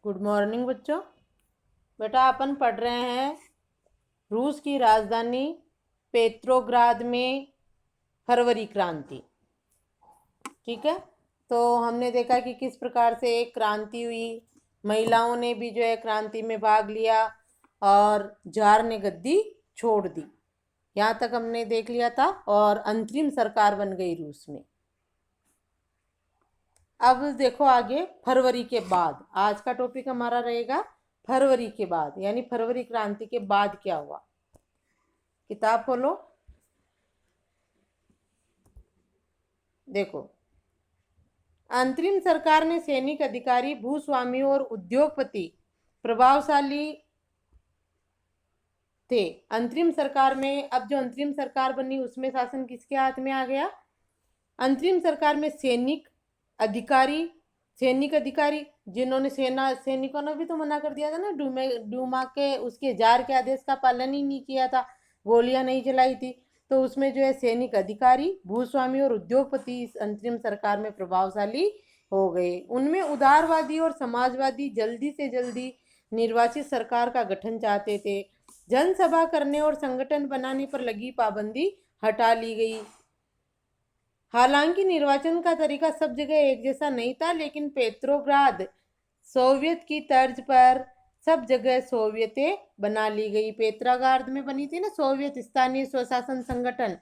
Good morning बच्चों। बेटा अपन पढ़ रहे हैं रूस की राजधानी पेट्रोग्राद में फरवरी क्रांति। ठीक है, तो हमने देखा कि किस प्रकार से एक क्रांति हुई, महिलाओं ने भी जो है क्रांति में भाग लिया और जार ने गद्दी छोड़ दी। यहाँ तक हमने देख लिया था और अंतरिम सरकार बन गई रूस में। अब देखो आगे फरवरी के बाद, आज का टॉपिक हमारा रहेगा फरवरी के बाद, यानी फरवरी क्रांति के बाद क्या हुआ। किताब खोलो, देखो अंतरिम सरकार ने सैनिक अधिकारी, भूस्वामी और उद्योगपति प्रभावशाली थे। अंतरिम सरकार में अब जो अंतरिम सरकार बनी उसमें शासन किसके हाथ में आ गया? अंतरिम सरकार में सैनिक अधिकारी जिन्होंने सैनिकों ने भी तो मना कर दिया था ना, डूमा के उसके जार के आदेश का पालन ही नहीं किया था, गोलियां नहीं चलाई थी। तो उसमें जो है सैनिक अधिकारी, भूस्वामी और उद्योगपति इस अंतरिम सरकार में प्रभावशाली हो गए। उनमें उदारवादी और समाजवादी जल्दी से जल्दी निर्वाचित सरकार का गठन चाहते थे। जनसभा करने और संगठन बनाने पर लगी पाबंदी हटा ली गई। हालांकि निर्वाचन का तरीका सब जगह एक जैसा नहीं था, लेकिन पेट्रोग्राद सोवियत की तर्ज पर सब जगह सोवियतें बना ली गई। पेट्रोग्राद में बनी थी ना सोवियत स्थानीय स्वशासन संगठन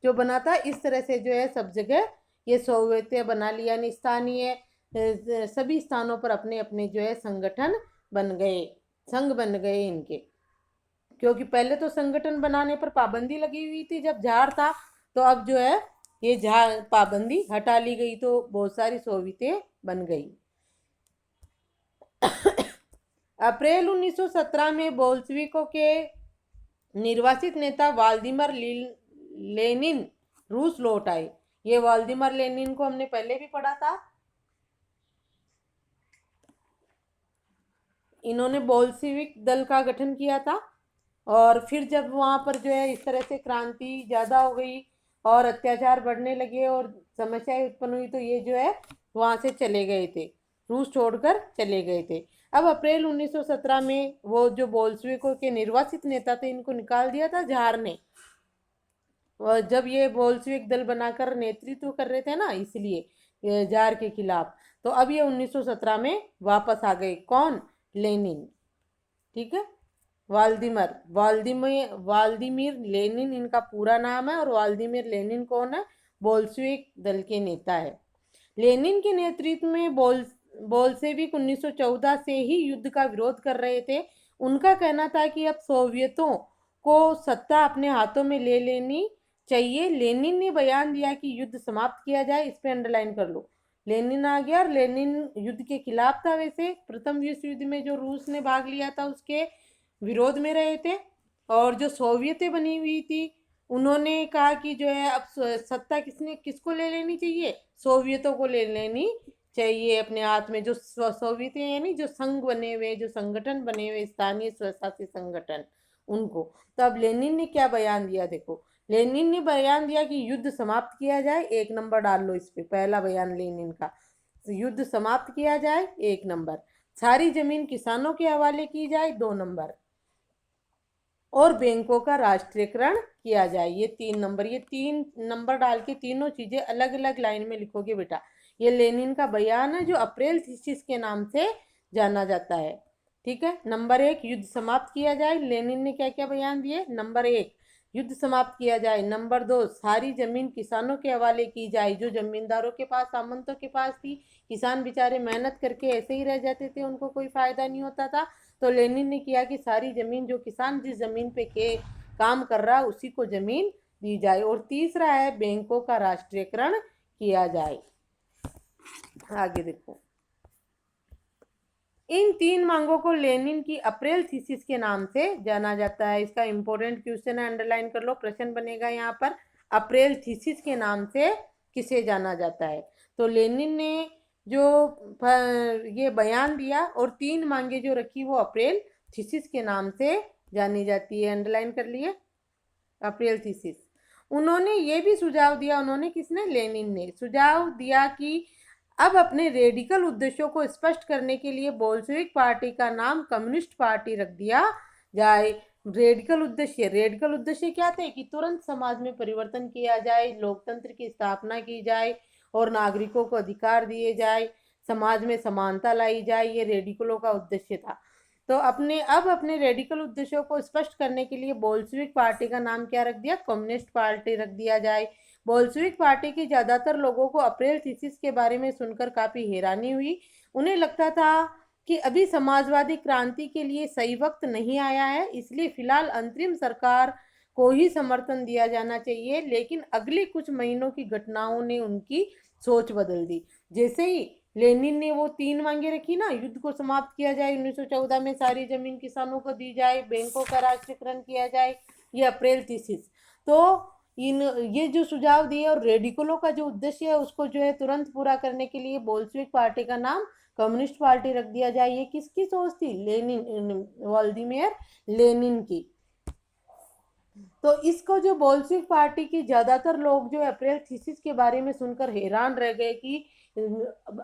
जो बना था, इस तरह से जो है सब जगह ये सोवियतें बना ली, यानी स्थानीय सभी स्थानों पर अपने अपने जो है संगठन बन गए, संघ बन गए इनके। क्योंकि पहले तो संगठन बनाने पर पाबंदी लगी हुई थी जब जार था, तो अब जो है ये जार पाबंदी हटा ली गई, तो बहुत सारी सोवियतें बन गई। अप्रैल 1917 में बोल्शेविकों के निर्वासित नेता व्लादिमीर लेनिन रूस लौट आए। ये व्लादिमीर लेनिन को हमने पहले भी पढ़ा था। इन्होंने बोल्शेविक दल का गठन किया था और फिर जब वहां पर जो है इस तरह से क्रांति ज्यादा हो गई और अत्याचार बढ़ने लगे और समस्याएं उत्पन्न हुई, तो ये जो है वहां से चले गए थे, रूस छोड़कर चले गए थे। अब अप्रैल 1917 में वो जो बोल्शेविकों के निर्वासित नेता थे इनको निकाल दिया था जार ने। जब ये बोल्शेविक दल बनाकर नेतृत्व कर रहे थे ना, इसलिए जार के खिलाफ, तो अब ये 1917 में वापस आ गए। कौन? लेनिन। ठीक है, व्लादिमीर लेनिन इनका पूरा नाम है और व्लादिमीर लेनिन कौन है? बोल्शेविक दल के नेता है। लेनिन के नेतृत्व में बोल्शेविक 1914 से ही युद्ध का विरोध कर रहे थे। उनका कहना था कि अब सोवियतों को सत्ता अपने हाथों में ले लेनी चाहिए। लेनिन ने बयान दिया कि युद्ध समाप्त किया जाए, इस पे अंडरलाइन कर लो। लेनिन आ गया और लेनिन युद्ध के खिलाफ था। वैसे प्रथम विश्व युद्ध में जो रूस ने भाग लिया था उसके विरोध में रहे थे। और जो सोवियतें बनी हुई थी उन्होंने कहा कि जो है अब सत्ता किसको ले लेनी चाहिए? सोवियतों को ले लेनी चाहिए अपने हाथ में। जो सोवियतें यानी जो संघ बने हुए, जो संगठन बने हुए स्थानीय स्वशासित संगठन, उनको। तो अब लेनिन ने क्या बयान दिया, देखो लेनिन ने बयान दिया कि युद्ध समाप्त किया जाए, 1 नंबर डाल लो इस पे, पहला बयान लेनिन का, युद्ध समाप्त किया जाए 1 नंबर। सारी जमीन किसानों के हवाले की जाए 2 नंबर, और बैंकों का राष्ट्रीयकरण किया जाए, ये 3 नंबर। ये 3 नंबर डाल के तीनों चीजें अलग अलग लाइन में लिखोगे बेटा। ये लेनिन का बयान है जो अप्रैल थीसिस के नाम से जाना जाता है। ठीक है, नंबर 1 युद्ध समाप्त किया जाए। लेनिन ने क्या क्या बयान दिए? नंबर 1 युद्ध समाप्त किया जाए। नंबर 2 सारी जमीन किसानों के हवाले की जाए। जो जमींदारों के पास, सामंतों के पास थी, किसान बेचारे मेहनत करके ऐसे ही रह जाते थे, उनको कोई फायदा नहीं होता था, तो लेनिन ने किया कि सारी जमीन, जो किसान जिस जमीन पे के काम कर रहा है उसी को जमीन दी जाए। और तीसरा है बैंकों का राष्ट्रीयकरण किया जाए। आगे देखो, इन 3 मांगों को लेनिन की अप्रैल थीसिस के नाम से जाना जाता है। इसका इंपॉर्टेंट क्वेश्चन है, अंडरलाइन कर लो, प्रश्न बनेगा यहाँ पर। अप्रैल थीसिस के नाम से किसे जाना जाता है? तो लेनिन ने जो ये बयान दिया और 3 मांगे जो रखी वो अप्रैल थीसिस के नाम से जानी जाती है। अंडरलाइन कर लिए, अप्रैल थीसिस। उन्होंने ये भी सुझाव दिया, उन्होंने किसने? लेनिन ने सुझाव दिया कि अब अपने रेडिकल उद्देश्यों को स्पष्ट करने के लिए बोल्शेविक पार्टी का नाम कम्युनिस्ट पार्टी रख दिया जाए। रेडिकल उद्देश्य क्या थे कि तुरंत समाज में परिवर्तन किया जाए, लोकतंत्र की स्थापना की जाए और नागरिकों को अधिकार दिए जाए, समाज में समानता लाई जाए। ये रेडिकलों का उद्देश्य था। तो अपने रेडिकल उद्देश्यों को स्पष्ट करने के लिए बोल्शेविक पार्टी का नाम क्या रख दिया, कम्युनिस्ट पार्टी रख दिया जाए। बोल्शेविक पार्टी के ज्यादातर लोगों को अप्रैल थीसिस के बारे में सुनकर काफी हैरानी हुई। उन्हें लगता था कि अभी समाजवादी क्रांति के लिए सही वक्त नहीं आया है, इसलिए फिलहाल अंतरिम सरकार को ही समर्थन दिया जाना चाहिए। लेकिन अगले कुछ महीनों की घटनाओं ने उनकी सोच बदल दी। जैसे ही लेनिन ने वो 3 मांगे रखी ना, युद्ध को समाप्त किया जाए 1914 में, सारी जमीन किसानों को दी जाए, बैंकों का राष्ट्रीयकरण किया जाए, ये अप्रैल थीसिस। तो ये जो सुझाव दिए और रेडिकलों का जो उद्देश्य है उसको जो है तुरंत पूरा करने के लिए बोल्शेविक पार्टी का नाम कम्युनिस्ट पार्टी रख दिया जाए। ये किसकी सोच थी, व्लादिमीर लेनिन की। तो इसको जो बोल्शेविक पार्टी की ज्यादातर लोग जो अप्रैल थीसिस के बारे में सुनकर हैरान रह गए कि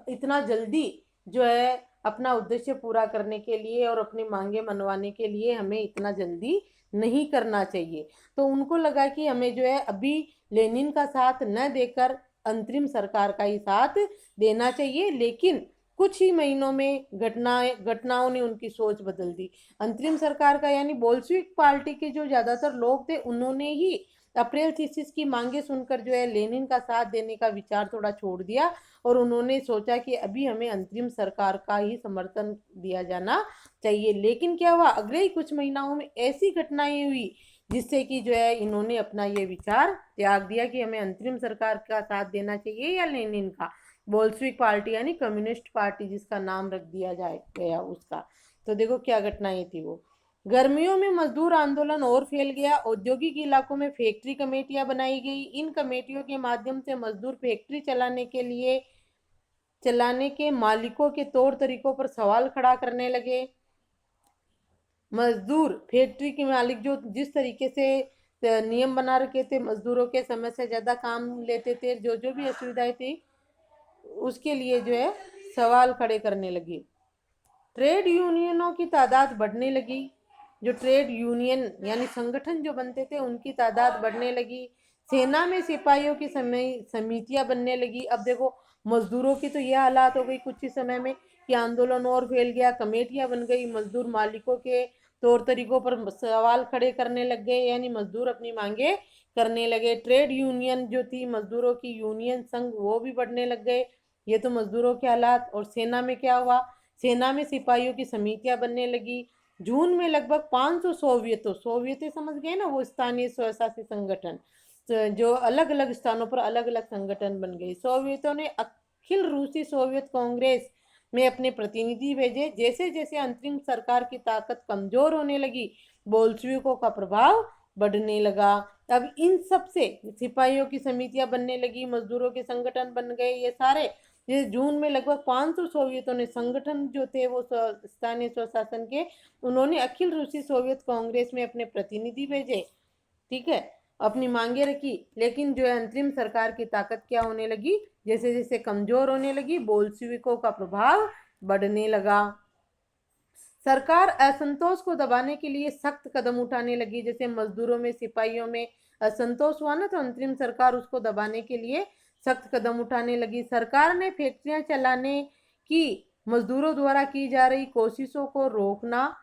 इतना जल्दी जो है अपना उद्देश्य पूरा करने के लिए और अपनी मांगे मनवाने के लिए हमें इतना जल्दी नहीं करना चाहिए। तो उनको लगा कि हमें जो है अभी लेनिन का साथ न देकर अंतरिम सरकार का ही साथ देना चाहिए। लेकिन कुछ ही महीनों में घटनाओं ने उनकी सोच बदल दी। अंतरिम सरकार का यानी बोल्शेविक पार्टी के जो ज्यादातर लोग थे उन्होंने ही अप्रैल थीसिस की मांगे सुनकर जो है लेनिन का साथ देने का विचार थोड़ा छोड़ दिया और उन्होंने सोचा कि अभी हमें अंतरिम सरकार का ही समर्थन दिया जाना चाहिए। लेकिन क्या हुआ, अगले ही कुछ महीनों में ऐसी घटनाएं हुई जिससे कि जो है इन्होंने अपना ये विचार त्याग दिया कि हमें अंतरिम सरकार का साथ देना चाहिए या लेनिन का। बोल्शेविक पार्टी यानी कम्युनिस्ट पार्टी जिसका नाम रख दिया जाए गया उसका। तो देखो क्या घटनाएं थी वो। गर्मियों में मजदूर आंदोलन और फैल गया। औद्योगिक इलाकों में फैक्ट्री कमेटियां बनाई गई। इन कमेटियों के माध्यम से मजदूर फैक्ट्री चलाने के मालिकों के तौर तरीकों पर सवाल खड़ा करने लगे। मजदूर फैक्ट्री के मालिक जो जिस तरीके से नियम बना रखे थे, मजदूरों के समय से ज्यादा काम लेते थे, जो जो भी असुविधाएं थी उसके लिए जो है सवाल खड़े करने लगी। ट्रेड यूनियनों की तादाद बढ़ने लगी। जो ट्रेड यूनियन यानी संगठन जो बनते थे उनकी तादाद बढ़ने लगी। सेना में सिपाहियों की समितियां बनने लगी। अब देखो मजदूरों की तो यह हालात हो गई कुछ ही समय में कि आंदोलन और फैल गया, कमेटियां बन गई, मजदूर मालिकों के तौर तरीकों पर सवाल खड़े करने लग गए, यानी मजदूर अपनी मांगे करने लगे। ट्रेड यूनियन जो थी मजदूरों की यूनियन संघ वो भी बढ़ने लग गए। ये तो मजदूरों के हालात। और सेना में क्या हुआ, सेना में सिपाहियों की समितियां बनने लगी। जून में लगभग 500 सोवियतें समझ गए ना, वो स्थानीय स्वशासी संगठन जो अलग अलग स्थानों पर अलग अलग संगठन बन गए। सोवियतों ने अखिल रूसी सोवियत कांग्रेस में अपने प्रतिनिधि भेजे। जैसे जैसे अंतरिम सरकार की ताकत कमजोर होने लगी, बोल्शेविकों का प्रभाव बढ़ने लगा। अब इन सब से सिपाहियों की समितियां बनने लगी, मजदूरों के संगठन बन गए, ये सारे। ये जून में लगभग 500 सोवियतों ने संगठन जो थे वो स्थानीय स्वशासन के, उन्होंने अखिल रूसी सोवियत कांग्रेस में अपने प्रतिनिधि भेजे। ठीक है, अपनी मांगे रखी। लेकिन जो है अंतरिम सरकार की ताकत क्या होने लगी, जैसे जैसे कमजोर होने लगी, बोल्शेविकों का प्रभाव बढ़ने लगा। सरकार असंतोष को दबाने के लिए सख्त कदम उठाने लगी। जैसे मजदूरों में सिपाहियों में असंतोष हुआ ना, तो अंतरिम सरकार उसको दबाने के लिए सख्त कदम उठाने लगी। सरकार ने फैक्ट्रियां चलाने की मजदूरों द्वारा की जा रही कोशिशों को रोकना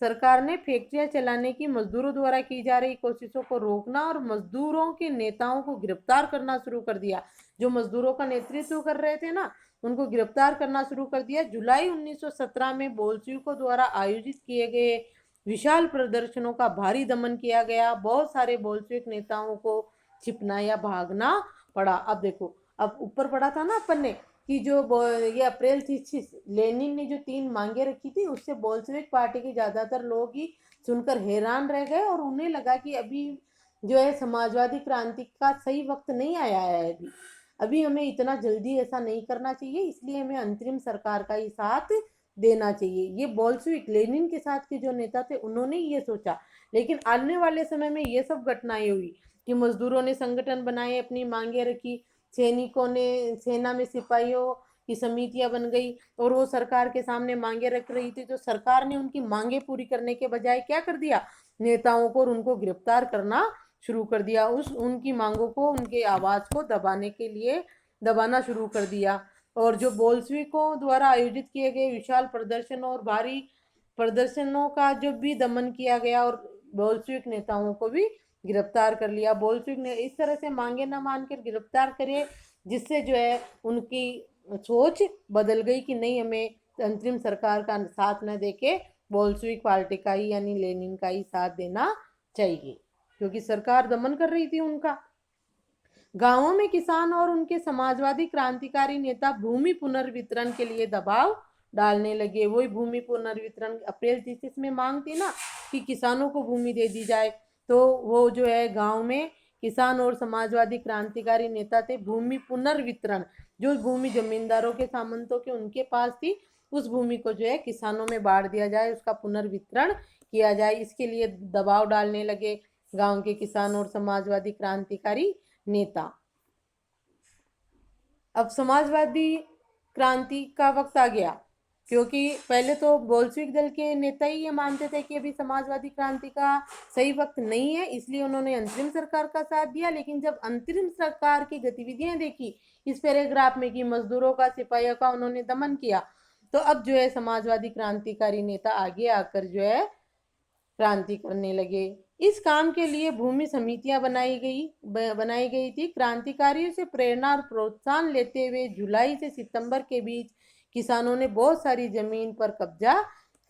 सरकार ने फैक्ट्रियां चलाने की मजदूरों द्वारा की जा रही कोशिशों को रोकना और मजदूरों के नेताओं को गिरफ्तार करना शुरू कर दिया। जो मजदूरों का नेतृत्व कर रहे थे ना, उनको गिरफ्तार करना शुरू कर दिया। जुलाई 1917 में बोल्शेविकों द्वारा आयोजित किए गए विशाल प्रदर्शनों का भारी दमन किया गया। बहुत सारे बोल्शेविक नेताओं को छिपना या भागना पड़ा। अब देखो, अब ऊपर पड़ा था ना अपन ने कि जो ये अप्रैल थी, लेनिन ने जो 3 मांगे रखी थी उससे बोल्शेविक पार्टी के ज्यादातर लोग ही सुनकर हैरान रह गए और उन्हें लगा कि अभी जो है समाजवादी क्रांति का सही वक्त नहीं आया है। अभी हमें इतना जल्दी ऐसा नहीं करना चाहिए, इसलिए हमें अंतरिम सरकार का ही साथ देना चाहिए। ये बोल्शेविक लेनिन के साथ के जो नेता थे उन्होंने ये सोचा। लेकिन आने वाले समय में ये सब घटनाएं हुई कि मजदूरों ने संगठन बनाए, अपनी मांगे रखी, सैनिकों ने सेना में सिपाहियों की समितियां बन गई और वो सरकार के सामने मांगे रख रही थी, तो सरकार ने उनकी मांगे पूरी करने के बजाय क्या कर दिया, नेताओं को और उनको गिरफ्तार करना शुरू कर दिया। उनकी मांगों को, उनके आवाज को दबाने के लिए दबाना शुरू कर दिया। और जो बोल्शेविकों द्वारा आयोजित किए गए विशाल प्रदर्शन और भारी प्रदर्शनों का जो भी दमन किया गया और बोल्शेविक नेताओं को भी गिरफ्तार कर लिया। बोल्शेविक ने इस तरह से मांगे न मानकर गिरफ्तार करे, जिससे जो है उनकी सोच बदल गई कि नहीं, हमें अंतरिम सरकार का साथ न देके बोल्शेविक पार्टी का ही यानी लेनिन का ही साथ देना चाहिए, क्योंकि सरकार दमन कर रही थी उनका। गांवों में किसान और उनके समाजवादी क्रांतिकारी नेता भूमि पुनर्वितरण के लिए दबाव डालने लगे। वही भूमि पुनर्वितरण अप्रैल 30 में मांग थी ना कि किसानों को भूमि दे दी जाए, तो वो जो है गांव में किसान और समाजवादी क्रांतिकारी नेता थे। भूमि पुनर्वितरण, जो भूमि जमींदारों के, सामंतों के, उनके पास थी, उस भूमि को जो है किसानों में बांट दिया जाए, उसका पुनर्वितरण किया जाए, इसके लिए दबाव डालने लगे गांव के किसान और समाजवादी क्रांतिकारी नेता। अब समाजवादी क्रांति का वक्त आ गया, क्योंकि पहले तो बोल्शेविक दल के नेता ही ये मानते थे कि अभी समाजवादी क्रांति का सही वक्त नहीं है, इसलिए उन्होंने अंतरिम सरकार का साथ दिया। लेकिन जब अंतरिम सरकार की गतिविधियां देखी इस पैराग्राफ में कि मजदूरों का, सिपाहियों का उन्होंने दमन किया, तो अब जो है समाजवादी क्रांतिकारी नेता आगे आकर जो है क्रांति करने लगे। इस काम के लिए भूमि समितियां बनाई गई थी। क्रांतिकारियों से प्रेरणा और प्रोत्साहन लेते हुए जुलाई से सितंबर के बीच किसानों ने बहुत सारी जमीन पर कब्जा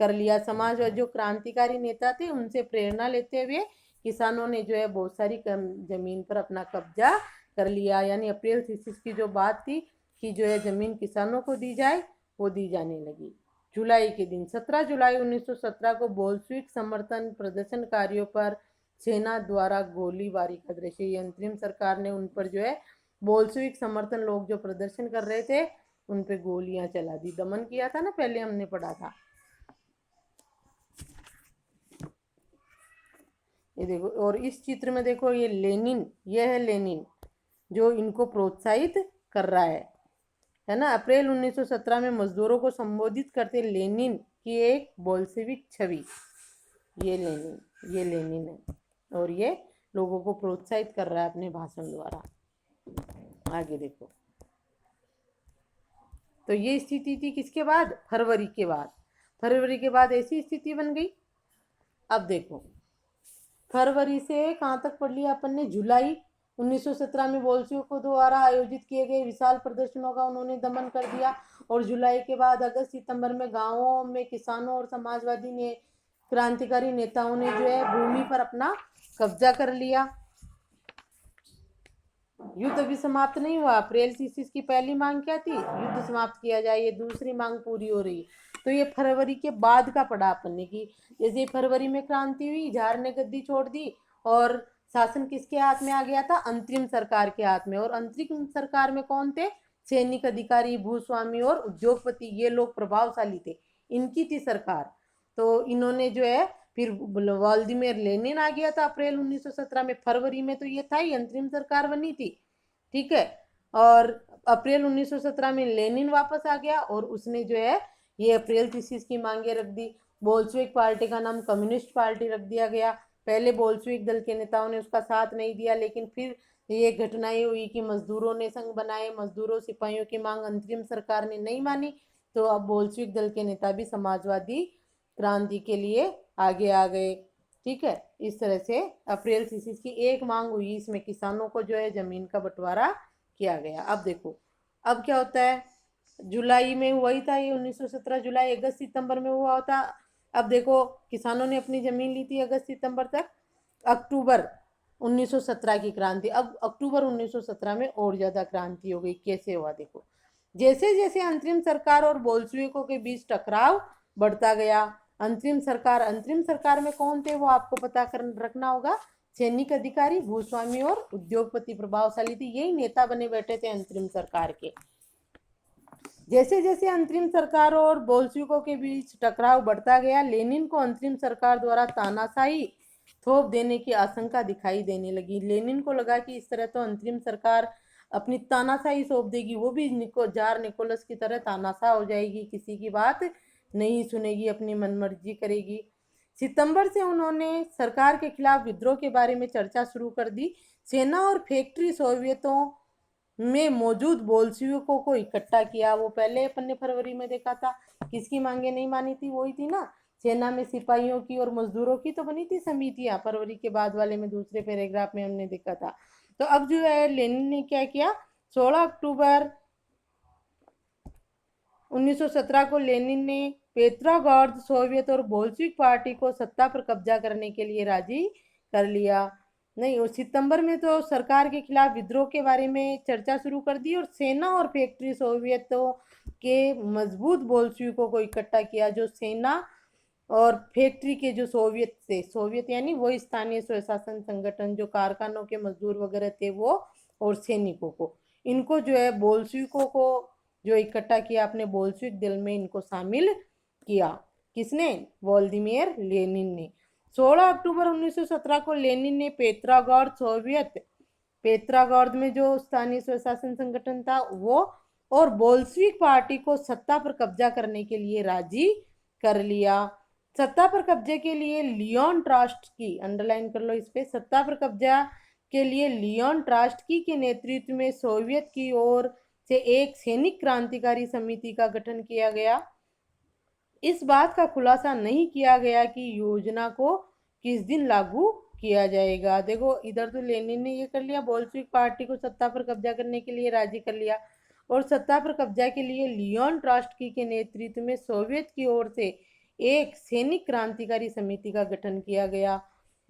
कर लिया। समाजवादी जो क्रांतिकारी नेता थे उनसे प्रेरणा लेते हुए किसानों ने जो है बहुत सारी जमीन पर अपना कब्जा कर लिया। यानी अप्रैल 30 की जो बात थी कि जो है जमीन किसानों को दी जाए, वो दी जाने लगी। जुलाई के दिन 17 जुलाई 1917 को बोल्शेविक समर्थन प्रदर्शनकारियों पर सेना द्वारा गोलीबारी का दृश्य। ये अंतरिम सरकार ने उन पर जो है बोल्शेविक समर्थन लोग जो प्रदर्शन कर रहे थे उन पे गोलियां चला दी। दमन किया था ना, पहले हमने पढ़ा था। ये देखो, और इस चित्र में देखो, ये लेनिन, ये है लेनिन जो इनको प्रोत्साहित कर रहा है ना। अप्रैल 1917 में मजदूरों को संबोधित करते लेनिन की एक बोल्शेविक छवि, ये लेनिन है और ये लोगों को प्रोत्साहित कर रहा है अपने भाषण द्वारा। आगे देखो, तो ये स्थिति थी किसके बाद, फरवरी के बाद। फरवरी के बाद ऐसी स्थिति बन गई। अब देखो, फरवरी से कहाँ तक पढ़ लिया अपन ने, जुलाई 1917 में बोल्शेविकों द्वारा आयोजित किए गए विशाल प्रदर्शनों का उन्होंने दमन कर दिया। और जुलाई के बाद अगस्त सितंबर में गांवों में किसानों और समाजवादी ने क्रांतिकारी नेताओं ने जो है भूमि पर अपना कब्जा कर लिया। युद्ध अभी समाप्त नहीं हुआ। अप्रैल 30 की पहली मांग क्या थी, युद्ध समाप्त किया जाए, ये दूसरी मांग पूरी हो रही। तो ये फरवरी के बाद का पढ़ा अपन ने कि जैसे फरवरी में क्रांति हुई, जार ने गद्दी छोड़ दी और शासन किसके हाथ में आ गया था, अंतरिम सरकार के हाथ में। और अंतरिम सरकार में कौन थे, सैनिक अधिकारी, भूस्वामी और उद्योगपति, ये लोग प्रभावशाली थे, इनकी थी सरकार। तो इन्होंने जो है फिर व्लादिमीर लेनिन आ गया था अप्रैल 1917 में। फरवरी में तो ये था ही, अंतरिम सरकार बनी थी, ठीक है। और अप्रैल 1917 में लेनिन वापस आ गया और उसने जो है ये अप्रैल 30 की मांगे रख दी। बोल्शेविक पार्टी का नाम कम्युनिस्ट पार्टी रख दिया गया। पहले बोल्शेविक दल के नेताओं ने उसका साथ नहीं दिया, लेकिन फिर ये घटनाएं हुई कि मजदूरों ने संघ बनाए, मजदूरों सिपाहियों की मांग अंतरिम सरकार ने नहीं मानी, तो अब बोल्शेविक दल के नेता भी समाजवादी क्रांति के लिए आगे आ गए, ठीक है। इस तरह से अप्रैल 30 की एक मांग हुई, इसमें किसानों को जो है जमीन का बंटवारा किया गया। अब देखो अब क्या होता है, जुलाई में हुआ ही था ये 1917, जुलाई अगस्त सितंबर में हुआ होता। अब देखो किसानों ने अपनी जमीन ली थी अगस्त सितंबर तक। अक्टूबर 1917 की क्रांति, अब अक्टूबर 1917 में और ज्यादा क्रांति हो गई। कैसे हुआ देखो, जैसे जैसे अंतरिम सरकार और बोल्शेविकों के बीच टकराव बढ़ता गया। अंतरिम सरकार में कौन थे वो आपको पता कर रखना होगा, सैनिक अधिकारी, भूस्वामी और उद्योगपति प्रभावशाली थे, यही नेता बने बैठे थे अंतरिम सरकार के। जैसे जैसे अंतरिम सरकार और बोल्शेविकों के बीच टकराव बढ़ता गया, लेनिन को अंतरिम सरकार द्वारा तानाशाही थोप देने की आशंका दिखाई देने लगी। लेनिन को लगा कि इस तरह तो अंतरिम सरकार अपनी तानाशाही सौंप देगी, वो भी जार निकोलस की तरह तानाशाह हो जाएगी, किसी की बात नहीं सुनेगी, अपनी मनमर्जी करेगी। सितंबर से उन्होंने सरकार के खिलाफ विद्रोह के बारे में चर्चा शुरू कर दी। सेना और फैक्ट्री सोवियतों में मौजूद बोल्शेविकों को इकट्ठा किया। वो पहले अपन ने फरवरी में देखा था, किसकी मांगे नहीं मानी थी, वही थी ना, सेना में सिपाहियों की और मजदूरों की तो बनी थी समितियां, फरवरी के बाद वाले में दूसरे पैराग्राफ में हमने देखा था। तो अब जो है लेनिन ने क्या किया, 16 अक्टूबर 1917 को लेनिन ने पेट्रोग्राड सोवियत और बोल्शेविक पार्टी को सत्ता पर कब्जा करने के लिए राजी कर लिया। नहीं, और सितंबर में तो सरकार के खिलाफ विद्रोह के बारे में चर्चा शुरू कर दी और सेना और फैक्ट्री सोवियतों के मजबूत बोल्शेविकों को इकट्ठा किया। जो सेना और फैक्ट्री के जो सोवियत थे, सोवियत यानी वो स्थानीय स्वशासन संगठन, जो कारखानों के मजदूर वगैरह थे वो, और सैनिकों को, इनको जो है बोल्शेविकों को जो इकट्ठा किया अपने बोल्शेविक दल में, इनको शामिल किया। किसने? व्लादिमीर लेनिन ने। 16 अक्टूबर 1917 को लेनिन ने पेट्रोग्राड सोवियत, पेट्रोग्राड में जो स्थानीय स्वशासन संगठन था वो, और बोल्शेविक पार्टी को सत्ता पर कब्जा करने के लिए राजी कर लिया। सत्ता पर कब्जे के लिए लियोन ट्रॉट्स्की, अंडरलाइन कर लो इस पे, सत्ता पर कब्जा के लिए लियोन ट्रॉट्स्की के नेतृत्व में सोवियत की ओर से एक सैनिक क्रांतिकारी समिति का गठन किया गया। इस बात का खुलासा नहीं किया गया कि योजना को किस दिन लागू किया जाएगा। देखो इधर तो लेनिन ने ये कर लिया, बोल्शेविक पार्टी को सत्ता पर कब्जा करने के लिए राजी कर लिया, और सत्ता पर कब्जा के लिए लियोन ट्रॉट्स्की के नेतृत्व में सोवियत की ओर से एक सैनिक क्रांतिकारी समिति का गठन किया गया।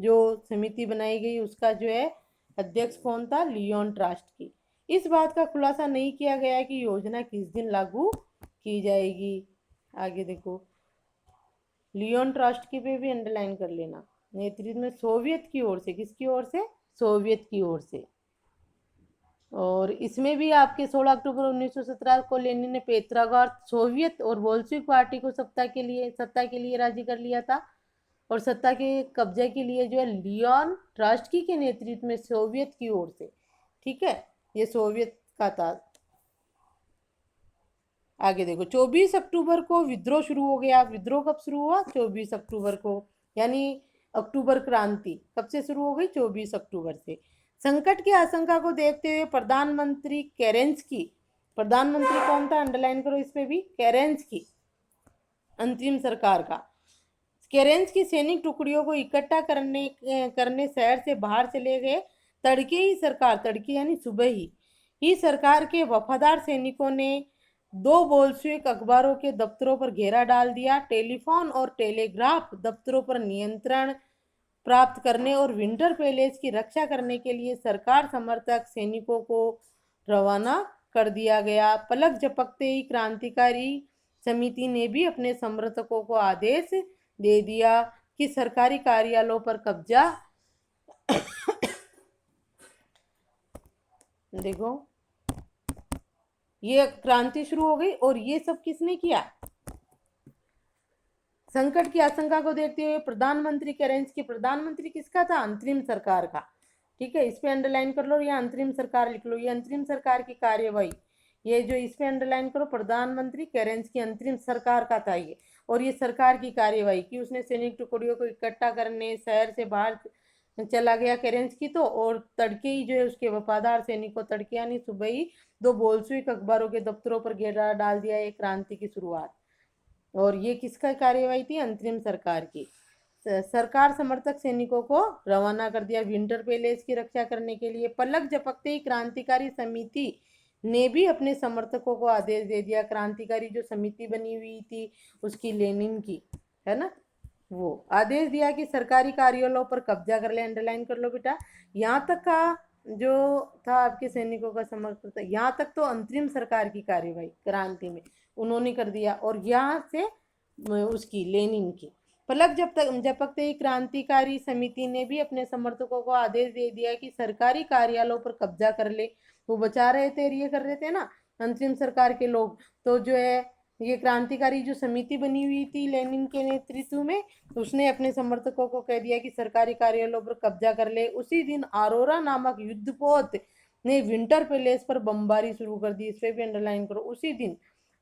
जो समिति बनाई गई उसका जो है अध्यक्ष कौन था? Leon Trotsky. इस बात का खुलासा नहीं किया गया कि योजना किस दिन लागू की जाएगी। आगे देखो, लियोन ट्रॉट्स्की पे भी अंडरलाइन कर लेना, नेतृत्व में सोवियत की ओर से, किसकी ओर से? सोवियत की ओर से। और इसमें भी आपके 16 अक्टूबर 1917 को लेनिन ने पेट्रोग्राड सोवियत और बोल्शेविक पार्टी को सत्ता के लिए राजी कर लिया था, और सत्ता के कब्जे के लिए जो है लियोन ट्रॉट्स्की के नेतृत्व में सोवियत की ओर से, ठीक है, ये सोवियत का था। आगे देखो, 24 अक्टूबर को विद्रोह शुरू हो गया। विद्रोह कब शुरू हुआ? 24 अक्टूबर को, यानी अक्टूबर क्रांति कब से शुरू हो गई? 24 अक्टूबर से। संकट की आशंका को देखते हुए प्रधानमंत्री केरेंस्की, प्रधानमंत्री कौन था? अंडरलाइन करो इस पे भी, केरेंस्की, अंतरिम सरकार का। केरेंस्की सैनिक टुकड़ियों को इकट्ठा करने शहर से बाहर चले गए। तड़के यानी सुबह ही सरकार के वफादार सैनिकों ने 2 बोल्शेविक अखबारों के दफ्तरों पर घेरा डाल दिया। टेलीफोन और टेलीग्राफ दफ्तरों पर नियंत्रण प्राप्त करने और विंटर पैलेस की रक्षा करने के लिए सरकार समर्थक सैनिकों को रवाना कर दिया गया। पलक झपकते ही क्रांतिकारी समिति ने भी अपने समर्थकों को आदेश दे दिया कि सरकारी कार्यालयों पर कब्जा देखो, ये क्रांति शुरू हो गई, और ये सब किसने किया? संकट की आशंका को देखते हुए प्रधानमंत्री केरेंस्की, प्रधानमंत्री किसका था? अंतरिम सरकार का, ठीक है, इस पे अंडरलाइन कर लो, या अंतरिम सरकार लिख लो, ये अंतरिम सरकार की कार्यवाही, ये जो इस पे अंडरलाइन करो, प्रधानमंत्री केरेंस्की अंतरिम सरकार का था ये, और ये सरकार की कार्यवाही की, उसने सैनिक टुकड़ियों को इकट्ठा करने शहर से बाहर चला गया केरेंस्की तो, और तड़के ही जो है उसके वफादार सैनिकों, तड़के यानी सुबह ही 2 बोल्शेविक अखबारों के दफ्तरों पर घेरा डाल दिया, एक क्रांति की शुरुआत। और ये किसका कार्यवाही थी? अंतरिम सरकार की। सरकार समर्थक सैनिकों को रवाना कर दिया विंटर पैलेस की रक्षा करने के लिए। पलक झपकते ही क्रांतिकारी समिति ने भी अपने समर्थकों को आदेश दे दिया। क्रांतिकारी जो समिति बनी हुई थी उसकी, लेनिन की, है ना, वो आदेश दिया कि सरकारी कार्यालयों पर कब्जा कर ले। अंडरलाइन कर लो बेटा, यहाँ तक का जो था आपके सैनिकों का समर्थन था, यहाँ तक तो अंतरिम सरकार की कार्यवाही क्रांति में उन्होंने कर दिया, और यहाँ से उसकी लेनिन की। पलक झपकते ही क्रांतिकारी समिति ने भी अपने समर्थकों को आदेश दे दिया कि सरकारी कार्यालयों पर कब्जा कर ले। वो बचा रहे थे, ये कर रहे थे ना अंतरिम सरकार के लोग, तो जो है ये क्रांतिकारी जो समिति बनी हुई थी लेनिन के नेतृत्व में, उसने अपने समर्थकों को कह दिया कि सरकारी कार्यालयों पर कब्जा कर ले। उसी दिन अरोरा नामक युद्धपोत ने विंटर पैलेस पर बमबारी शुरू कर दी। इस पे भी अंडरलाइन करो। उसी दिन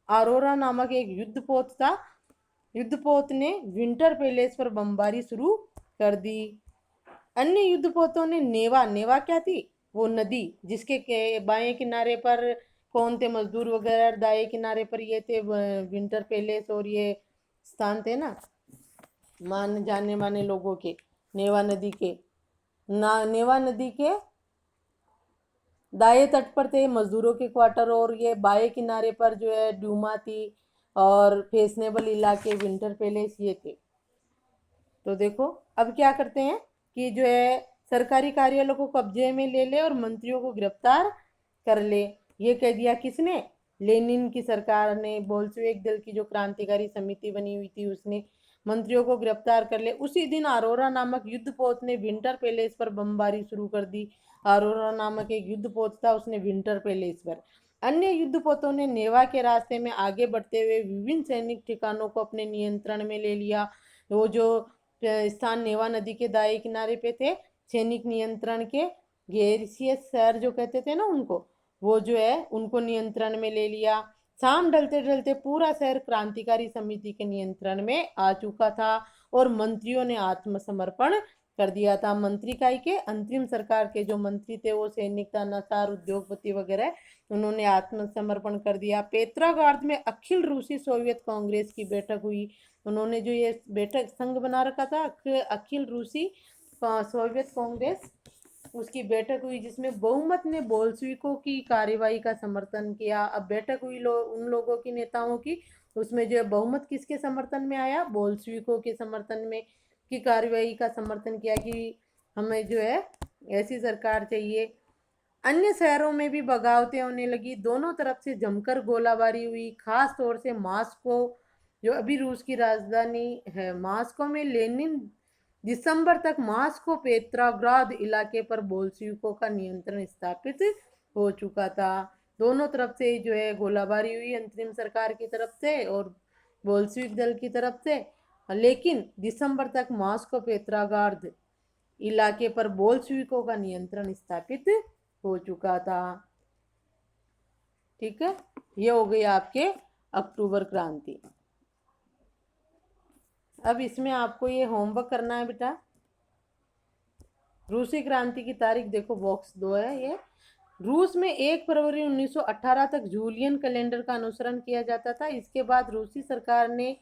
अरोरा नामक एक युद्धपोत था, युद्धपोत ने विंटर पैलेस पर बमबारी शुरू कर दी। अन्य युद्धपोतों ने नेवा, नेवा क्या थी, वो नदी जिसके बाएं किनारे पर कौन थे, मजदूर वगैरह, दाएं किनारे पर ये थे विंटर पैलेस और ये स्थान थे ना मान जाने माने लोगों के, नेवा नदी के नेवा नदी के दाएं तट पर थे मजदूरों के क्वार्टर, और ये बाएं किनारे पर जो है ड्यूमा थी और फैशनेबल इलाके विंटर पैलेस ये थे। तो देखो अब क्या करते हैं कि जो है सरकारी कार्यालयों को कब्जे में ले ले और मंत्रियों को गिरफ्तार कर ले। ये कह दिया किसने, लेनिन की सरकार ने। बोल्शेविक दल की जो क्रांतिकारी समिति बनी हुई थी उसने मंत्रियों को गिरफ्तार कर ले। उसी दिन अरोरा नामक युद्धपोत ने विंटर पैलेस पर बमबारी शुरू कर दी। अरोरा नामक एक युद्धपोत था, उसने विंटर पैलेस पर। अन्य युद्धपोतों ने नेवा के रास्ते में आगे बढ़ते हुए विभिन्न सैनिक ठिकानों को अपने नियंत्रण में ले लिया। वो जो स्थान नेवा नदी के दाएं किनारे पे थे सैनिक नियंत्रण के, गेरिसियस शहर जो कहते थे ना उनको, वो जो है उनको नियंत्रण में ले लिया। शाम ढलते ढलते पूरा शहर क्रांतिकारी समिति के नियंत्रण में आ चुका था और मंत्रियों ने आत्मसमर्पण कर दिया था। मंत्री काय के, अंतरिम सरकार के जो मंत्री थे वो सैनिक तानाशार उद्योगपति वगैरह, उन्होंने आत्मसमर्पण कर दिया। पेट्रोग्राद में अखिल रूसी सोवियत कांग्रेस की बैठक हुई। उन्होंने जो ये बैठक संघ बना रखा था अखिल रूसी सोवियत कांग्रेस, उसकी बैठक हुई जिसमें बहुमत ने बोल्शेविकों की कार्यवाही का समर्थन किया। अब बैठक हुई उन लोगों की नेताओं की, उसमें जो बहुमत किसके समर्थन में आया, बोल्शेविकों के समर्थन में की कार्यवाही का समर्थन किया कि हमें जो है ऐसी सरकार चाहिए। अन्य शहरों में भी बगावतें होने लगी। दोनों तरफ से जमकर गोलाबारी हुई। खास तौर से मास्को जो अभी रूस की राजधानी है, मास्को में लेनिन दिसंबर तक मास्को पेट्रोग्राद इलाके पर बोल्शेविकों का नियंत्रण स्थापित हो चुका था। दोनों तरफ से जो है गोलाबारी हुई, अंतरिम सरकार की तरफ से और बोल्शेविक दल की तरफ से, लेकिन दिसंबर तक मास्को पेट्रोग्राद इलाके पर बोल्शेविकों का नियंत्रण स्थापित हो चुका था। ठीक है, ये हो गई आपके अक्टूबर क्रांति। अब इसमें आपको ये होमवर्क करना है बेटा। रूसी क्रांति की तारीख देखो, बॉक्स 2 है ये। रूस में 1 फरवरी 1918 तक जूलियन कैलेंडर का अनुसरण किया जाता था। इसके बाद रूसी सरकार ने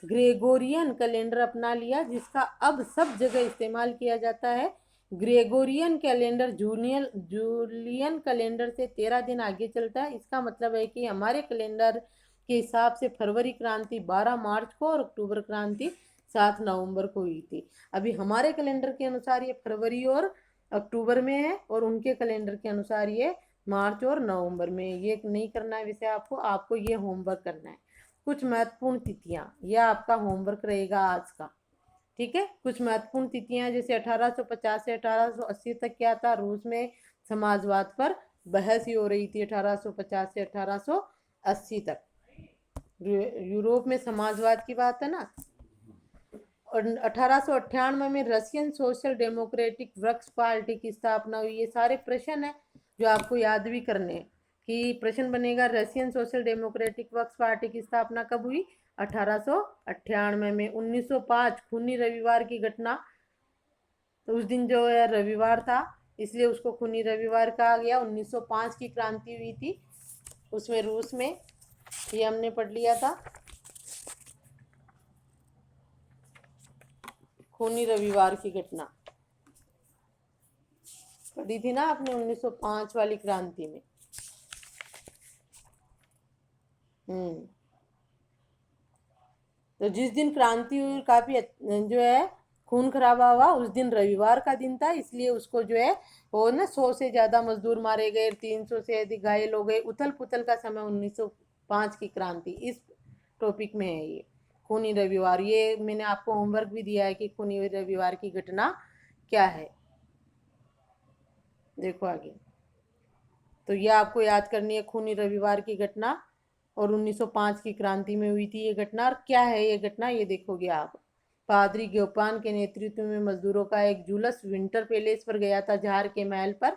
ग्रेगोरियन कैलेंडर अपना लिया जिसका अब सब जगह इस्तेमाल किया जाता है। ग्रेगोरियन कैलेंडर जूलियन कैलेंडर से 13 दिन आगे चलता है। इसका मतलब है कि हमारे कैलेंडर के हिसाब से फरवरी क्रांति 12 मार्च को और अक्टूबर क्रांति 7 नवंबर को हुई थी। अभी हमारे कैलेंडर के अनुसार ये फरवरी और अक्टूबर में है और उनके कैलेंडर के अनुसार ये मार्च और नवंबर में। ये नहीं करना है वैसे आपको ये होमवर्क करना है। कुछ महत्वपूर्ण तिथियां, यह आपका होमवर्क रहेगा आज का। ठीक है, कुछ महत्वपूर्ण तिथियां जैसे 1850 से 1880 तक क्या था, रूस में समाजवाद पर बहस ही हो रही थी 1850 से 1880 तक। यूरोप में समाजवाद की बात है ना। और 1898 में Russian social democratic works party की स्थापना हुई। ये सारे प्रश्न है जो आपको याद भी करने हैं कि प्रश्न बनेगा Russian social democratic works party की स्थापना कब हुई, 1898 में। 1905 खूनी रविवार की घटना, तो उस दिन जो है रविवार था इसलिए उसको खूनी रविवार कहा गया। 1905 की क्रांति हुई थी उसमें रूस में, ये हमने पढ़ लिया था, खूनी रविवार की घटना पढ़ी थी ना आपने 1905 वाली क्रांति में। तो जिस दिन क्रांति हुई काफी जो है खून खराबा हुआ उस दिन रविवार का दिन था, इसलिए उसको जो है वो ना 100 से ज्यादा मजदूर मारे गए, 300 से अधिक घायल हो गए। उथल पुथल का समय 1905 की क्रांति, इस टॉपिक में है ये खूनी रविवार। ये मैंने आपको होमवर्क भी दिया है कि खूनी रविवार की घटना क्या है, देखो आगे। तो ये आपको याद करनी है, खूनी रविवार की घटना और 1905 की क्रांति में हुई थी ये घटना। और क्या है ये घटना, ये देखोगे आप। पादरी ग्योपान के नेतृत्व में मजदूरों का एक जुलूस विंटर पैलेस पर गया था, जार के महल पर।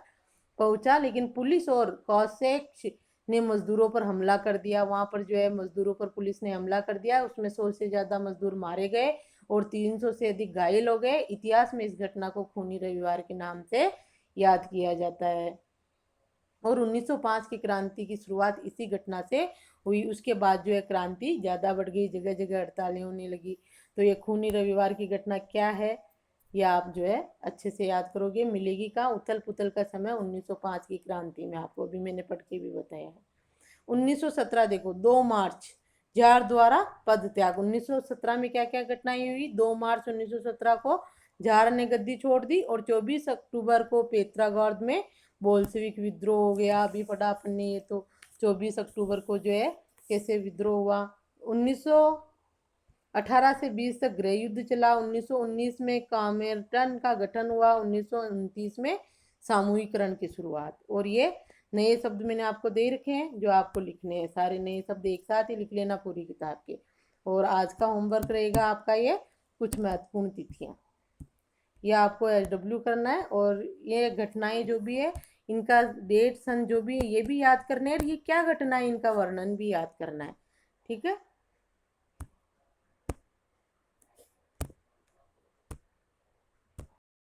पहुंचा, लेकिन पुलिस और कॉसेक ने मजदूरों पर हमला कर दिया। वहां पर जो है मजदूरों पर पुलिस ने हमला कर दिया, उसमें 100 से ज्यादा मजदूर मारे गए और 300 से अधिक घायल हो गए। इतिहास में इस घटना को खूनी रविवार के नाम से याद किया जाता है। और 1905 की क्रांति की शुरुआत इसी घटना से हुई। उसके बाद जो है क्रांति ज्यादा बढ़ गई, जगह जगह हड़तालें होने लगी। तो ये खूनी रविवार की घटना क्या है, या आप जो है अच्छे से याद करोगे। मिलेगी कहाँ, उथल पुथल का समय 1905 की क्रांति में, आपको अभी मैंने पढ़ के भी बताया है। 1917 देखो, 2 मार्च जार द्वारा पद त्याग। 1917 में क्या क्या घटनाएं हुई। 2 मार्च 1917 को जार ने गद्दी छोड़ दी और 24 अक्टूबर को पेत्रागोर्द में बोल्शेविक विद्रोह हो गया। अभी पढ़ा अपन ने ये तो 24 अक्टूबर को जो है कैसे विद्रोह हुआ। 1918 से 20 तक गृह युद्ध चला। 1919 में कामेर्टन का गठन हुआ। 1929 में सामूहिकरण की शुरुआत। और ये नए शब्द मैंने आपको दे रखे हैं जो आपको लिखने हैं, सारे नए शब्द एक साथ ही लिख लेना पूरी किताब के। और आज का होमवर्क रहेगा आपका ये कुछ महत्वपूर्ण तिथियां, ये आपको SW करना है। और ये घटनाएं जो भी है इनका डेट सन जो भी है ये भी याद करना है, और ये क्या घटना है इनका वर्णन भी याद करना है। ठीक है।